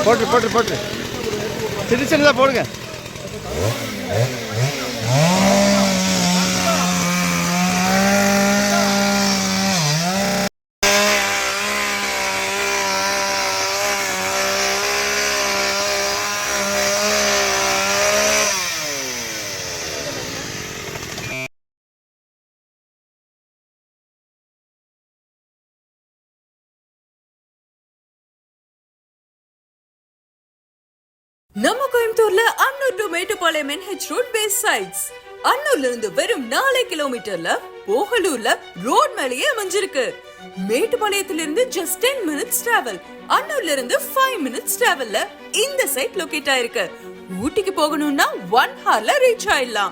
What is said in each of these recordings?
போட்டு போட்டு போட்டு சின்ன சின்னதாக போடுங்க. நம்ம கோயம்புத்தூர்ல Annur to Mettupalayam NH road face sites. அன்னூர்ல இருந்து வெறும் 4 கிலோமீட்டர்ல போகலூர்ல ரோட் மேலேயே அமைஞ்சிருக்கு. மேட்டுப்பாளையத்துல இருந்து ஜஸ்ட் 10 மினிட்ஸ் டிராவல், அன்னூர்ல இருந்து 5 மினிட்ஸ் டிராவல்ல இந்த சைட் லொகேட் ஆயிருக்கு. ஊட்டிக்கு போகணும்னா 1 ஹவர்ல ரீச் ஆயிடலாம்.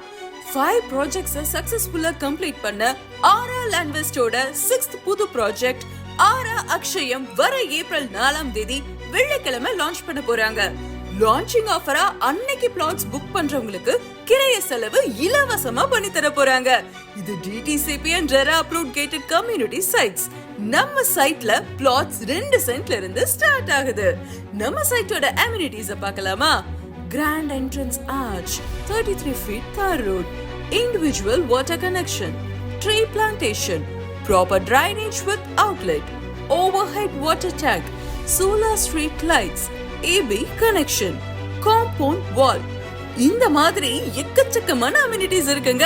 5 ப்ராஜெக்ட்ஸ் சக்சஸ்ஃபுல்லா கம்ப்ளீட் பண்ண ஆரா லேண்ட்வெஸ்டோட 6th புது ப்ராஜெக்ட் ஆரா அக்ஷயம் வர ஏப்ரல் 4ஆம் தேதி வெள்ளிக்கிழமை லான்ச் பண்ண போறாங்க. லான்ச்சிங் ஆஃபரா அன்னைக்கு பிளாட்ஸ் புக் பண்றவங்களுக்கு கிரைய செலவு இலவசமா பண்ணி தர போறாங்க. இது DTCP and RERA approved gated community sites. நம்ம சைட்ல பிளாட்ஸ் 2 சென்ட்ல இருந்து ஸ்டார்ட் ஆகுது. நம்ம சைட்டோட அம்யூனிட்டிஸ பார்க்கலாமா? Grand entrance arch, 33 feet tar road, individual water connection, tree plantation, proper drainage with outlet, overhead water tank, solar street lights, AB connection, compound wall, இந்த மாதிரி எக்கச்சக்கமான அம்யூனிட்டிஸ் இருக்குங்க.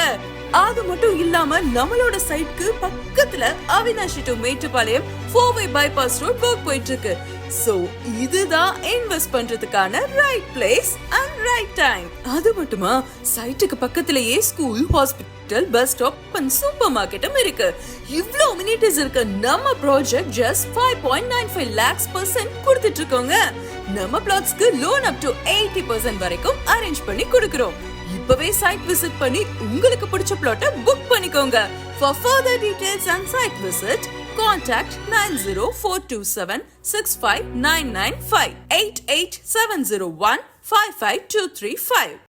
அது மட்டும் இல்லாம நம்மளோட சைட்க்கு பக்கத்துல Avinashi to Mettupalayam 4-way bypass road work போயிட்டு இருக்கு. சோ இதுதான் இன்வெஸ்ட் பண்றதுக்கான right place and right time. அது மட்டுமா, சைட்டுக்கு பக்கத்திலேயே school, hospital, bus stop and super மார்க்கெட்டும் இருக்கு. இவ்ளோ அம்யூனிட்டிஸ் இருக்க நம்ம ப்ராஜெக்ட் ஜஸ்ட் 5.95 lakhs % கொடுத்துட்டு இருக்கோங்க. நம்ம பிளாட்ஸ்க்கு லோன் அப் டு 80% வரைக்கும் அரேஞ்ச் பண்ணி கொடுக்கிறோம். இப்பவே சைட் விசிட் பண்ணி உங்களுக்கு பிடிச்ச பிளாட்டை புக் பண்ணிக்கோங்க. For further details and site visit, contact 9042765995 88701 55235.